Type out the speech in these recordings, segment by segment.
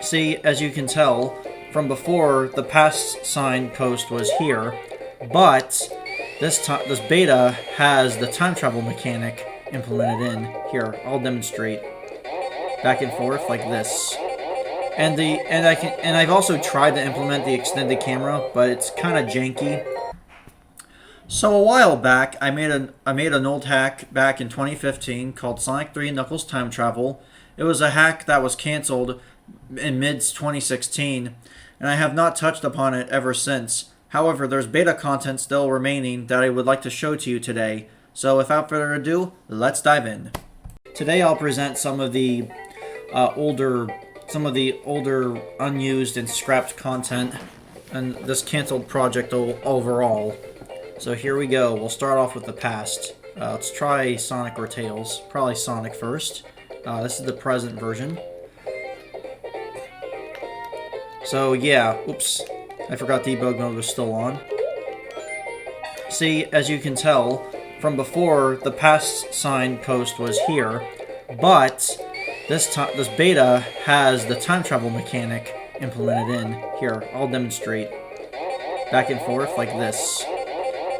See, as you can tell from before, the past sign post was here, but this beta has the time travel mechanic implemented in here. I'll demonstrate back and forth like this. And I've also tried to implement the extended camera, but it's kind of janky. So a while back, I made an old hack back in 2015 called Sonic 3 Knuckles Time Travel. It was a hack that was canceled in mid-2016, and I have not touched upon it ever since. However, there's beta content still remaining that I would like to show to you today. So without further ado, let's dive in. Today I'll present some of the older unused and scrapped content and this canceled project overall. So here we go. We'll start off with the past. Let's try Sonic or Tails. Probably Sonic first. This is the present version. So yeah, oops, I forgot debug mode was still on. See, as you can tell from before, the past sign post was here, but this beta has the time travel mechanic implemented in here. I'll demonstrate back and forth like this.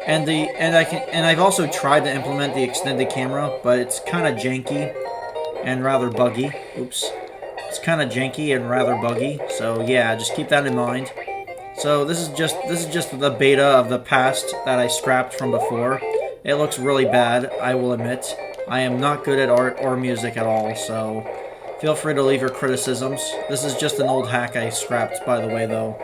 And I've also tried to implement the extended camera, but it's kind of janky and rather buggy. Oops. It's kind of janky and rather buggy, so yeah, just keep that in mind. So this is just the beta of the past that I scrapped from before. It looks really bad, I will admit. I am not good at art or music at all, so feel free to leave your criticisms. This is just an old hack I scrapped, by the way, though.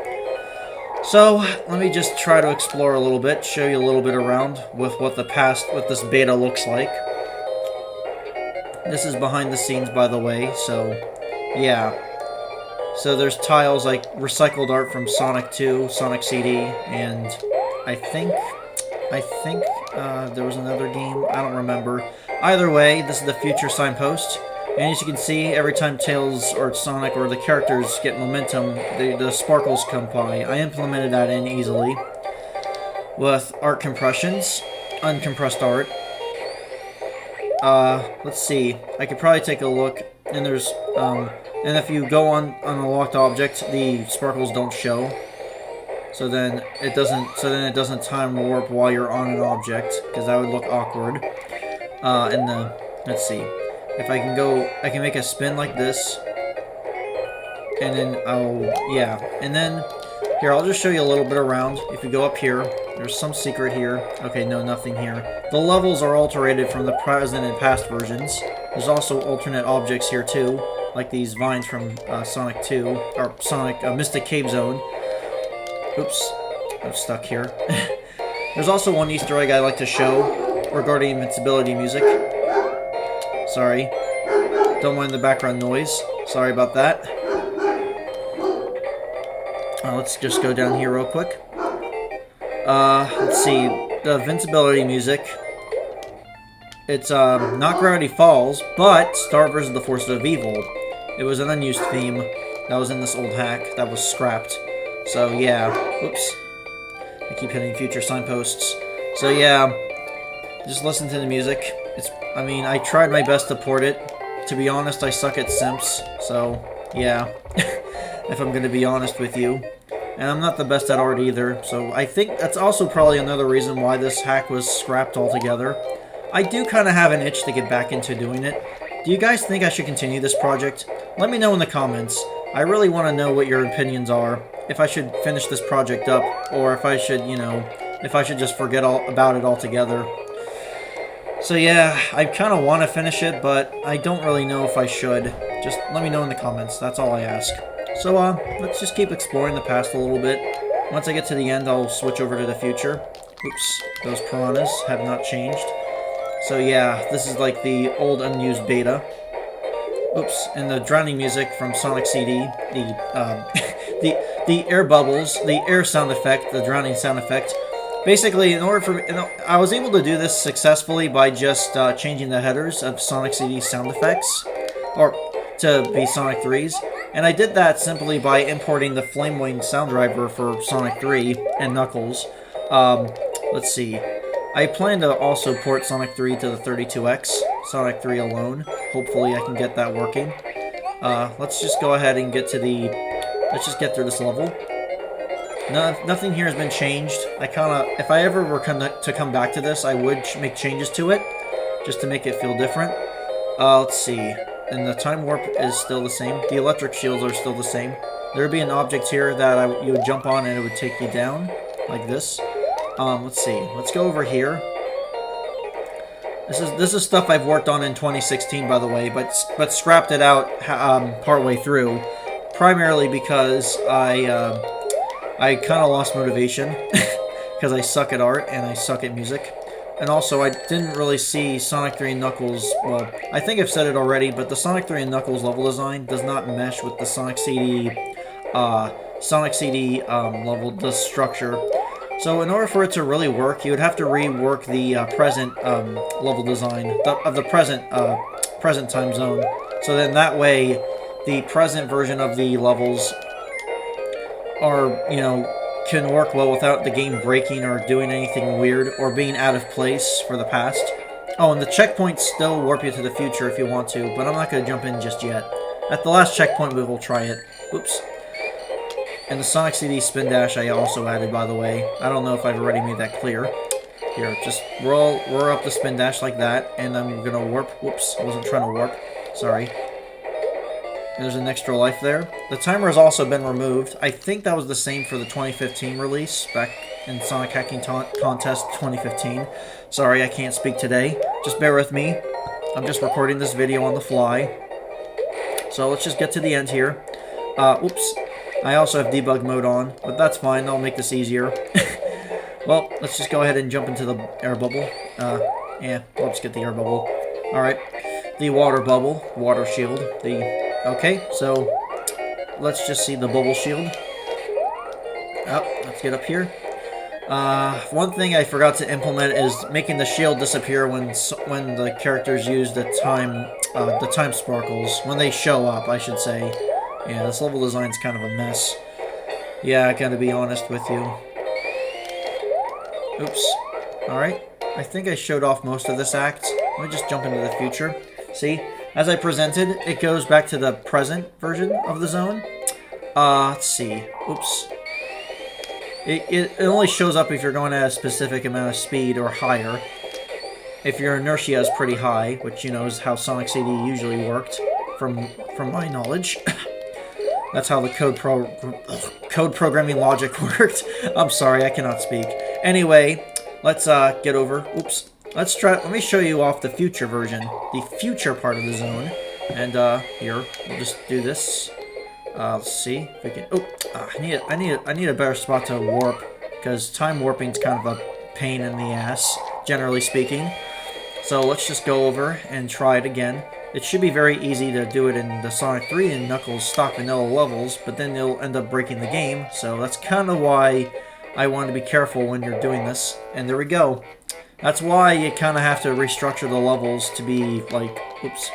So let me just try to explore a little bit, show you a little bit around with what this beta looks like. This is behind the scenes, by the way, so yeah. So there's tiles like recycled art from Sonic 2, Sonic CD, and I think there was another game. I don't remember. Either way, this is the future signpost. And as you can see, every time Tails or Sonic or the characters get momentum, the sparkles come by. I implemented that in easily with art compressions, uncompressed art. Let's see. I could probably take a look, and there's and if you go on a locked object, the sparkles don't show. So then it doesn't time warp while you're on an object, because that would look awkward. Let's see. If I can make a spin like this, and then and then here, I'll just show you a little bit around. If you go up here, there's some secret here. Okay, no, nothing here. The levels are alterated from the present and past versions. There's also alternate objects here too, like these vines from Sonic 2, or Sonic Mystic Cave Zone. Oops, I'm stuck here. There's also one Easter egg I'd like to show regarding invincibility music. Sorry. Don't mind the background noise. Sorry about that. Let's just go down here real quick. Let's see. The invincibility music. It's not Gravity Falls, but Star vs. the Forces of Evil. It was an unused theme that was in this old hack that was scrapped. So yeah. Oops. I keep hitting future signposts. So yeah. Just listen to the music. I mean, I tried my best to port it. To be honest, I suck at simps, so yeah, if I'm going to be honest with you. And I'm not the best at art either, so I think that's also probably another reason why this hack was scrapped altogether. I do kind of have an itch to get back into doing it. Do you guys think I should continue this project? Let me know in the comments. I really want to know what your opinions are, if I should finish this project up, or if I should, if I should just forget all about it altogether. So yeah, I kind of want to finish it, but I don't really know if I should. Just let me know in the comments, that's all I ask. So let's just keep exploring the past a little bit. Once I get to the end, I'll switch over to the future. Oops, those piranhas have not changed. So yeah, this is like the old unused beta. Oops, and the drowning music from Sonic CD, the air bubbles, the air sound effect, the drowning sound effect. Basically, in order for I was able to do this successfully by just changing the headers of Sonic CD sound effects, or to be Sonic 3's, and I did that simply by importing the Flamewing sound driver for Sonic 3 and Knuckles. Let's see. I plan to also port Sonic 3 to the 32X, Sonic 3 alone. Hopefully I can get that working. Let's just go ahead and get to the... Let's just get through this level. No, nothing here has been changed. I kind of... If I ever were to come back to this, I would make changes to it, just to make it feel different. Let's see. And the time warp is still the same. The electric shields are still the same. There would be an object here that you would jump on and it would take you down, like this. Let's see. Let's go over here. This is stuff I've worked on in 2016, by the way, but scrapped it out partway through, primarily because I kind of lost motivation because I suck at art and I suck at music, and also I didn't really see Sonic 3 and Knuckles. Well, I think I've said it already, but the Sonic 3 and Knuckles level design does not mesh with the Sonic CD level structure. So in order for it to really work, you would have to rework the present level design of the present time zone. So then that way, the present version of the levels are, you know, can work well without the game breaking or doing anything weird or being out of place for the past. Oh, and the checkpoints still warp you to the future if you want to, but I'm not going to jump in just yet. At the last checkpoint, we will try it. Oops. And the Sonic CD spin dash I also added, by the way. I don't know if I've already made that clear. Here, just roll up the spin dash like that, and I'm gonna warp. Whoops, I wasn't trying to warp. Sorry. There's an extra life there. The timer has also been removed. I think that was the same for the 2015 release, back in Sonic Hacking Contest 2015. Sorry, I can't speak today. Just bear with me. I'm just recording this video on the fly. So let's just get to the end here. Oops. I also have debug mode on, but that's fine. I'll make this easier. Well, let's just go ahead and jump into the air bubble. Yeah, let's get the air bubble. Alright. The water bubble. Water shield. Okay, so let's just see the bubble shield. Oh, let's get up here. One thing I forgot to implement is making the shield disappear when the characters use the time sparkles. When they show up, I should say. Yeah, this level design's kind of a mess. Yeah, I gotta be honest with you. Oops. Alright. I think I showed off most of this act. Let me just jump into the future. See? As I presented, it goes back to the present version of the zone. Let's see. Oops. It only shows up if you're going at a specific amount of speed or higher. If your inertia is pretty high, which, you know, is how Sonic CD usually worked, from my knowledge. That's how the code programming logic worked. I'm sorry, I cannot speak. Anyway, let's get over. Oops. Let me show you off the future version, the future part of the zone. And here, we'll just do this. Let's see if we can. Oh, I need a better spot to warp, because time warping's kind of a pain in the ass, generally speaking. So let's just go over and try it again. It should be very easy to do it in the Sonic 3 and Knuckles stock vanilla levels, but then you'll end up breaking the game, so that's kind of why I want to be careful when you're doing this. And there we go. That's why you kind of have to restructure the levels to be like, oops,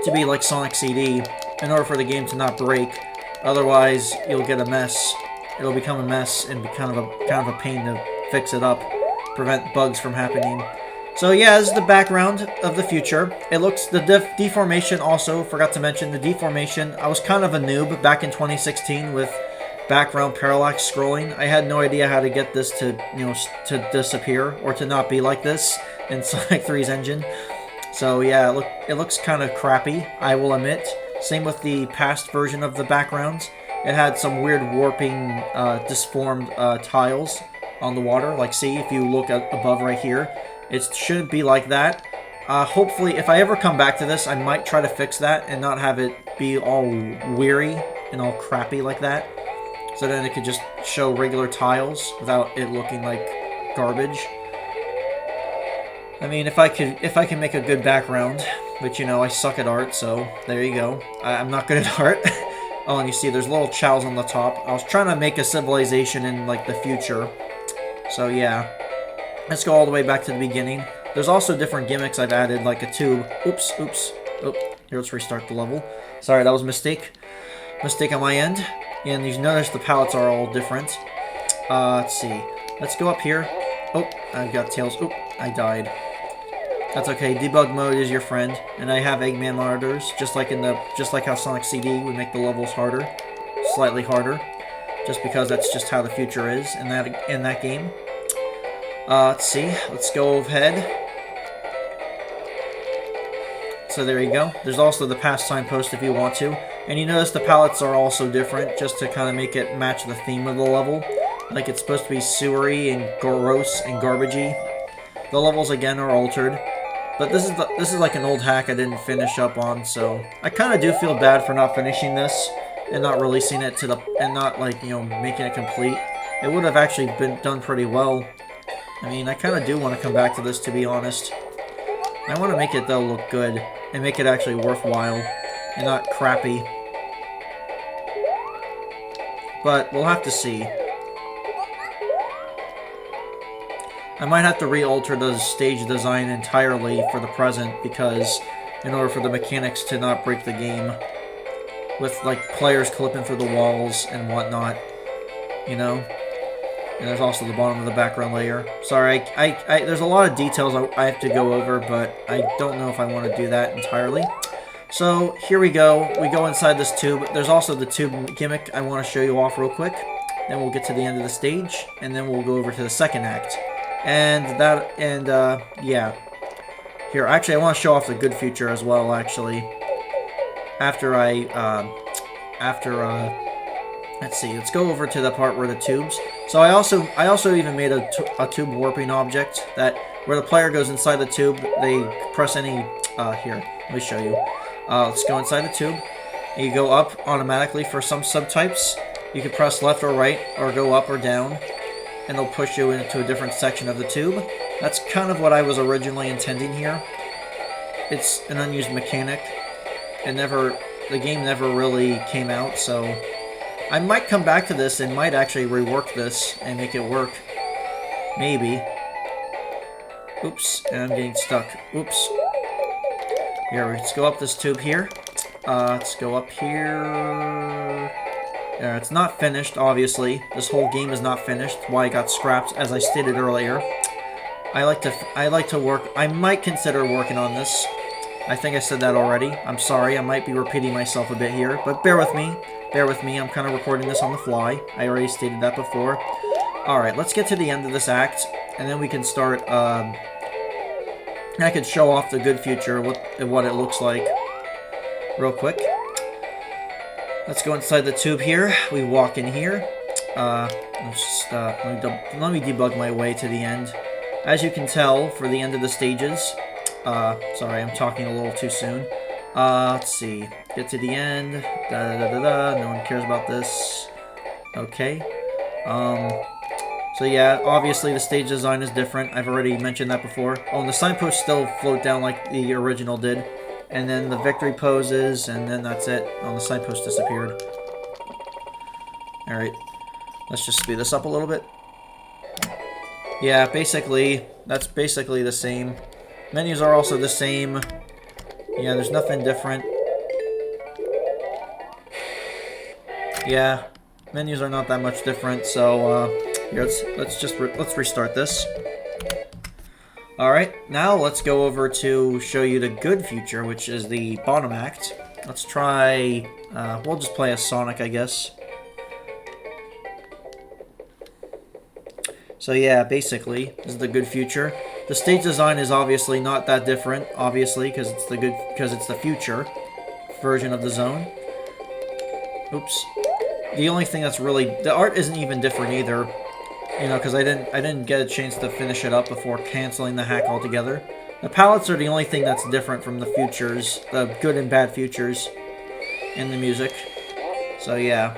to be like Sonic CD in order for the game to not break. Otherwise, you'll get a mess. It'll become a mess and be kind of a pain to fix it up, prevent bugs from happening. So yeah, this is the background of the future. It looks, the deformation also, forgot to mention, the deformation. I was kind of a noob back in 2016 with background parallax scrolling. I had no idea how to get this to, you know, to disappear or to not be like this in Sonic 3's engine. So yeah, it looks kind of crappy, I will admit. Same with the past version of the backgrounds. It had some weird warping, disformed tiles on the water. Like, see, if you look above right here, it shouldn't be like that. Hopefully, if I ever come back to this, I might try to fix that and not have it be all weary and all crappy like that. So then it could just show regular tiles without it looking like garbage. I mean, if I can make a good background, but you know, I suck at art, so there you go. I'm not good at art. Oh, and you see there's little chows on the top. I was trying to make a civilization in, like, the future. So yeah. Let's go all the way back to the beginning. There's also different gimmicks I've added, like a tube. Oops. Oh, here, let's restart the level. Sorry, that was a mistake. Mistake on my end. And you notice the palettes are all different. Let's see. Let's go up here. Oh, I've got tails. Oh, I died. That's okay. Debug mode is your friend, and I have Eggman monitors, just like how Sonic CD would make the levels harder, slightly harder, just because that's just how the future is in that game. Let's see. Let's go ahead. So there you go. There's also the past signpost if you want to, and you notice the palettes are also different, just to kind of make it match the theme of the level. Like it's supposed to be sewery and gross and garbagey. The levels again are altered. But this is like an old hack I didn't finish up on, so I kind of do feel bad for not finishing this and not releasing it and not like, you know, making it complete. It would have actually been done pretty well. I mean, I kind of do want to come back to this, to be honest. I want to make it though look good and make it actually worthwhile and not crappy. But we'll have to see. I might have to re-alter the stage design entirely for the present, because in order for the mechanics to not break the game, with like players clipping through the walls and whatnot, you know. And there's also the bottom of the background layer. Sorry, there's a lot of details I have to go over, but I don't know if I want to do that entirely. So here we go. We go inside this tube. There's also the tube gimmick I want to show you off real quick. Then we'll get to the end of the stage, and then we'll go over to the second act. Yeah. Here, actually, I want to show off the good future as well, actually. Let's see, let's go over to the part where the tubes. So I also even made a tube warping object that, where the player goes inside the tube, they press any, here, let me show you. Let's go inside the tube. And you go up automatically for some subtypes. You can press left or right, or go up or down, and they'll push you into a different section of the tube. That's kind of what I was originally intending here. It's an unused mechanic. The game never really came out, so I might come back to this and might actually rework this and make it work. Maybe. Oops, and I'm getting stuck. Oops. Here, let's go up this tube here. Let's go up here. There, it's not finished, obviously. This whole game is not finished. Why it got scrapped, as I stated earlier. I like to work. I might consider working on this. I think I said that already. I'm sorry, I might be repeating myself a bit here, but bear with me. Bear with me, I'm kind of recording this on the fly. I already stated that before. Alright, let's get to the end of this act, and then we can start, I could show off the good future, what it looks like, real quick. Let's go inside the tube here. We walk in here. Let me debug my way to the end. As you can tell, for the end of the stages, sorry, I'm talking a little too soon. Let's see. Get to the end. No one cares about this. Okay. So yeah, obviously the stage design is different. I've already mentioned that before. Oh, and the signposts still float down like the original did. And then the victory poses, and then that's it. Oh, the signpost disappeared. Alright. Let's just speed this up a little bit. Yeah, basically, that's basically the same. Menus are also the same. Yeah, there's nothing different. Yeah, menus are not that much different, so here, let's restart this. Alright, now let's go over to show you the good future, which is the bottom act. Let's try, we'll just play as Sonic, I guess. So yeah, basically, this is the good future. The stage design is obviously not that different, obviously, because it's the future version of the zone. Oops. The only thing that's really, the art isn't even different either, you know, because I didn't get a chance to finish it up before canceling the hack altogether. The palettes are the only thing that's different from the futures, the good and bad futures, in the music. So yeah.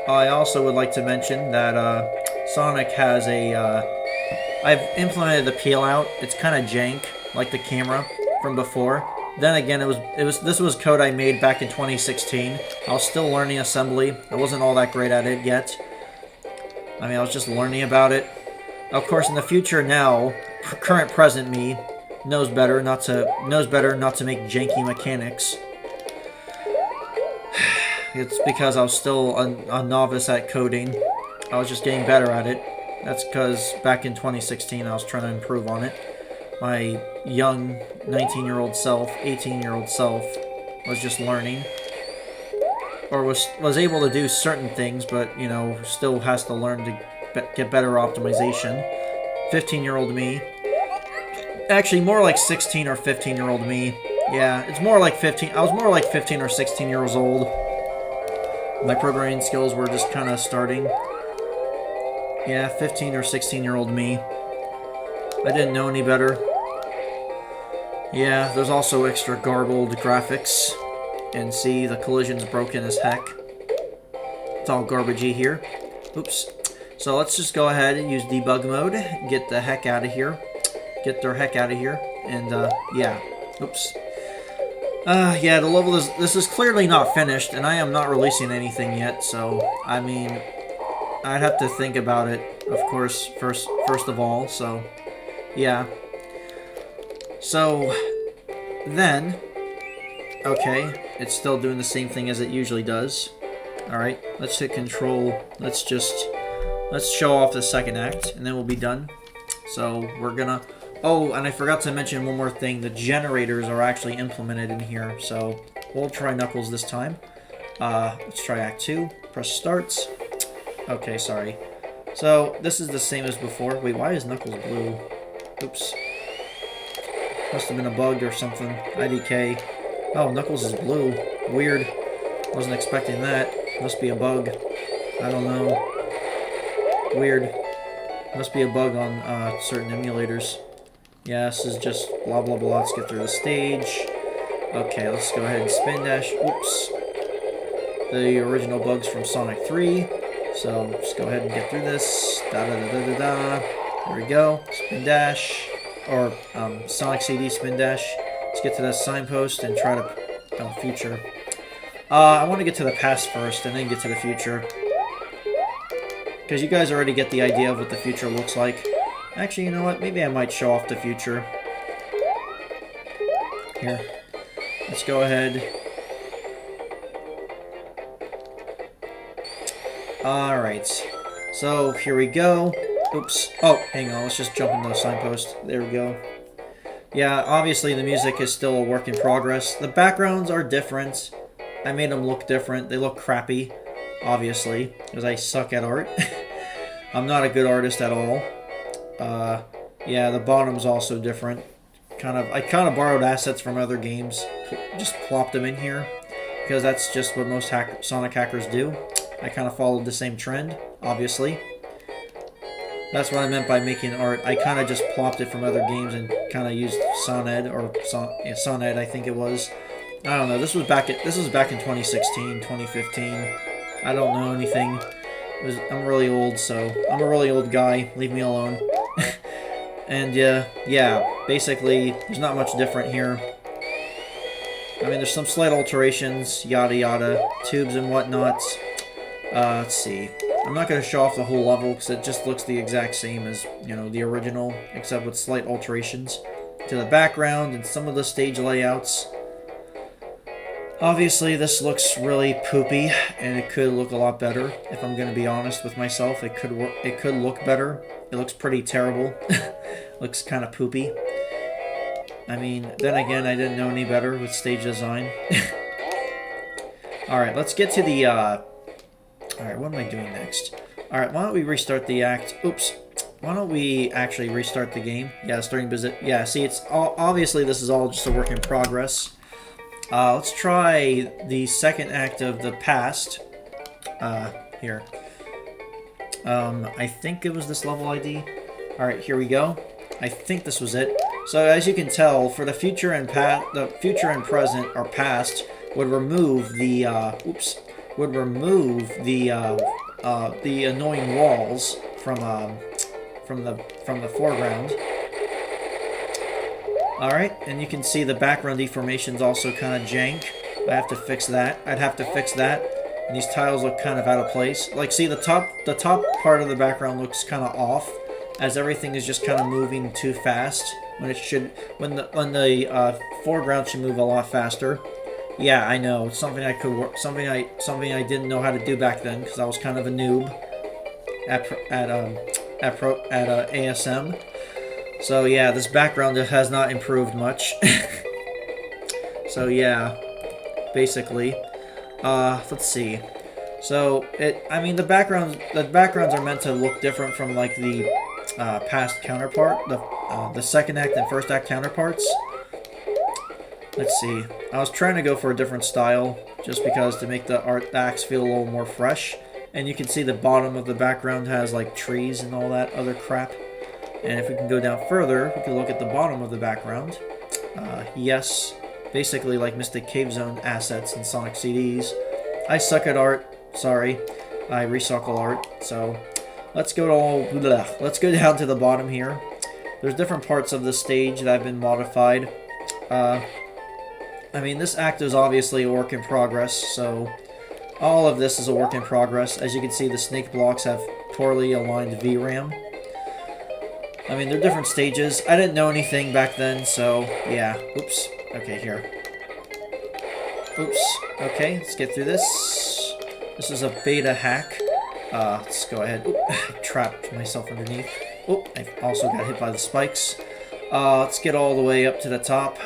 I also would like to mention that Sonic has a, I've implemented the peel out. It's kind of jank, like the camera from before. Then again, this was code I made back in 2016. I was still learning assembly. I wasn't all that great at it yet. I mean, I was just learning about it. Of course, in the future now, current present me knows better not to make janky mechanics. It's because I was still a novice at coding. I was just getting better at it. That's because back in 2016 I was trying to improve on it. my young 19-year-old self, 18-year-old self was just learning. Or was able to do certain things, but, you know, still has to learn to get better optimization. 15-year-old me. Actually, more like 16 or 15-year-old me. Yeah, it's more like 15. I was more like 15 or 16 years old. My programming skills were just kind of starting. Yeah, 15 or 16-year-old me. I didn't know any better. Yeah, there's also extra garbled graphics. And see, the collision's broken as heck. It's all garbagey here. Oops. So let's just go ahead and use debug mode. Get the heck out of here. Get their heck out of here. And, yeah. Oops. Yeah, the level is... This is clearly not finished, and I am not releasing anything yet, so... I mean... I'd have to think about it, of course, first of all, so... Yeah. So... Then... Okay, it's still doing the same thing as it usually does. Alright, let's hit control. Let's show off the second act, and then we'll be done. So, we're gonna... Oh, and I forgot to mention one more thing. The generators are actually implemented in here, so we'll try Knuckles this time. Let's try Act 2. Press Starts. Okay, sorry. So, this is the same as before. Wait, why is Knuckles blue? Oops. Must have been a bug or something. IDK. Oh, Knuckles is blue. Weird. Wasn't expecting that. Must be a bug. I don't know. Weird. Must be a bug on certain emulators. Yeah, this is just blah blah blah. Let's get through the stage. Okay, let's go ahead and spin dash. Oops. The original bugs from Sonic 3. So, just go ahead and get through this. Da da da da da da. There we go. Spin dash. Or, Sonic CD spin dash. Let's get to that signpost and try to... future. I want to get to the past first and then get to the future. Because you guys already get the idea of what the future looks like. Actually, you know what? Maybe I might show off the future. Here. Let's go ahead. Alright. So, here we go. Oops. Oh, hang on. Let's just jump into the signpost. There we go. Yeah, obviously the music is still a work in progress. The backgrounds are different. I made them look different. They look crappy, obviously, because I suck at art. I'm not a good artist at all. Yeah, the bottom's also different. I kind of borrowed assets from other games, just plopped them in here, because that's just what most Sonic hackers do. I kind of followed the same trend, obviously. That's what I meant by making art. I kind of just plopped it from other games and kind of used Soned, or Soned, I think it was. I don't know. This was back in 2016, 2015. I don't know anything. I'm really old, so I'm a really old guy. Leave me alone. And yeah, basically, there's not much different here. I mean, there's some slight alterations, yada yada, tubes and whatnot. Let's see. I'm not going to show off the whole level because it just looks the exact same as, you know, the original, except with slight alterations to the background and some of the stage layouts. Obviously, this looks really poopy, and it could look a lot better. If I'm going to be honest with myself, it could look better. It looks pretty terrible. Looks kind of poopy. I mean, then again, I didn't know any better with stage design. Alright, let's get to the, Alright, what am I doing next? Alright, why don't we restart the act? Oops. Why don't we actually restart the game? Yeah, starting visit. Yeah, see, it's all, obviously this is all just a work in progress. Let's try the second act of the past. Here. I think it was this level ID. Alright, here we go. I think this was it. So as you can tell, for the future and present or past would remove the the annoying walls from the foreground. Alright, and you can see the background deformation's also kind of jank. I have to fix that. I'd have to fix that. And these tiles look kind of out of place. Like, see, the top part of the background looks kind of off, as everything is just kind of moving too fast when it should. When the foreground should move a lot faster. Yeah, I know. It's something I could work. Something I didn't know how to do back then because I was kind of a noob at ASM. So yeah, this background has not improved much. So yeah, basically. Let's see. So I mean, the backgrounds are meant to look different from like the past counterpart, the second act and first act counterparts. Let's see. I was trying to go for a different style, just because to make the acts feel a little more fresh. And you can see the bottom of the background has like trees and all that other crap. And if we can go down further, we can look at the bottom of the background. Yes, basically like Mystic Cave Zone assets and Sonic CDs. I suck at art. Sorry, I recycle art. So let's go down to the bottom here. There's different parts of the stage that have been modified. I mean, this act is obviously a work in progress, so all of this is a work in progress. As you can see, the snake blocks have poorly aligned VRAM. I mean, they're different stages. I didn't know anything back then, so yeah. Oops. Okay, here. Oops. Okay, let's get through this. This is a beta hack. Let's go ahead. Oop, I trapped myself underneath. Oh, I also got hit by the spikes. Let's get all the way up to the top.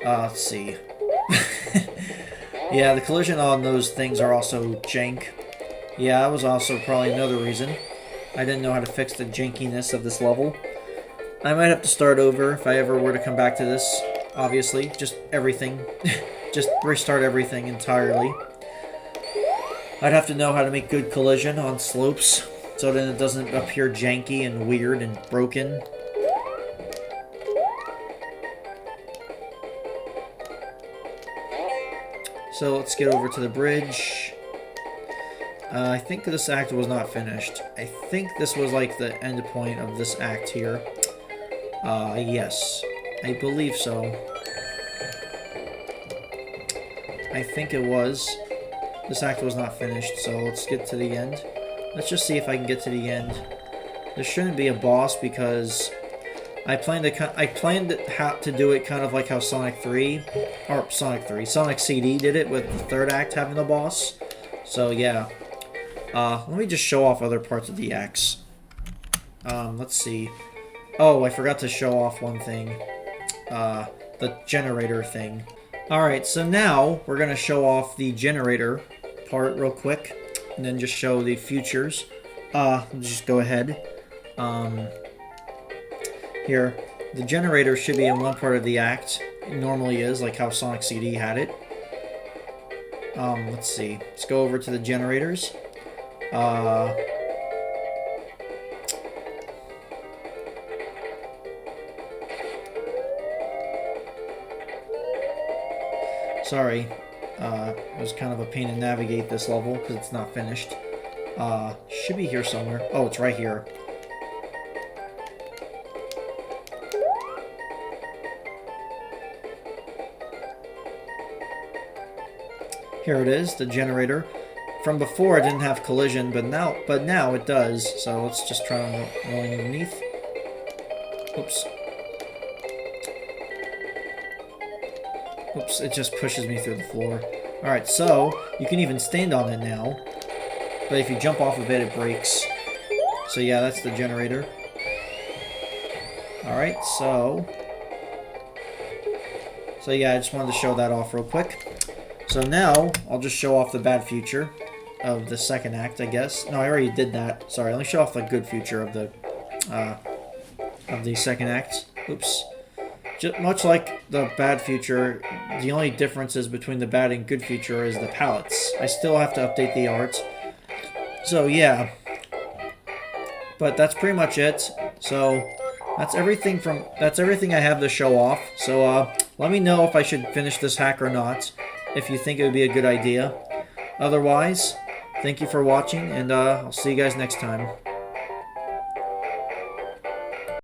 Let's see. Yeah, the collision on those things are also jank. Yeah, that was also probably another reason. I didn't know how to fix the jankiness of this level. I might have to start over if I ever were to come back to this, obviously. Just everything. Just restart everything entirely. I'd have to know how to make good collision on slopes, so then it doesn't appear janky and weird and broken. So let's get over to the bridge. I think this act was not finished. I think this was like the end point of this act here. Yes. I believe so. I think it was. This act was not finished, so let's get to the end. Let's just see if I can get to the end. There shouldn't be a boss because I planned to do it kind of like how Sonic CD did it with the third act having a boss. So yeah. Let me just show off other parts of the acts. Let's see. Oh, I forgot to show off one thing. The generator thing. Alright, so now we're going to show off the generator part real quick. And then just show the futures. Just go ahead. Here, the generator should be in one part of the act. It normally is, like how Sonic CD had it. Let's see. Let's go over to the generators. Sorry. It was kind of a pain to navigate this level because it's not finished. Should be here somewhere. Oh, it's right here. Here it is, the generator. From before it didn't have collision, but now it does. So let's just try on rolling underneath. Oops. Oops, it just pushes me through the floor. Alright, so you can even stand on it now. But if you jump off of it, it breaks. So yeah, that's the generator. Alright, so yeah, I just wanted to show that off real quick. So now, I'll just show off the bad future of the second act, I guess. No, I already did that. Sorry, let me show off the good future of the second act. Oops. Just much like the bad future, the only differences between the bad and good future is the palettes. I still have to update the art. So yeah. But that's pretty much it. So that's everything I have to show off. So let me know if I should finish this hack or not, if you think it would be a good idea. Otherwise, thank you for watching, and I'll see you guys next time.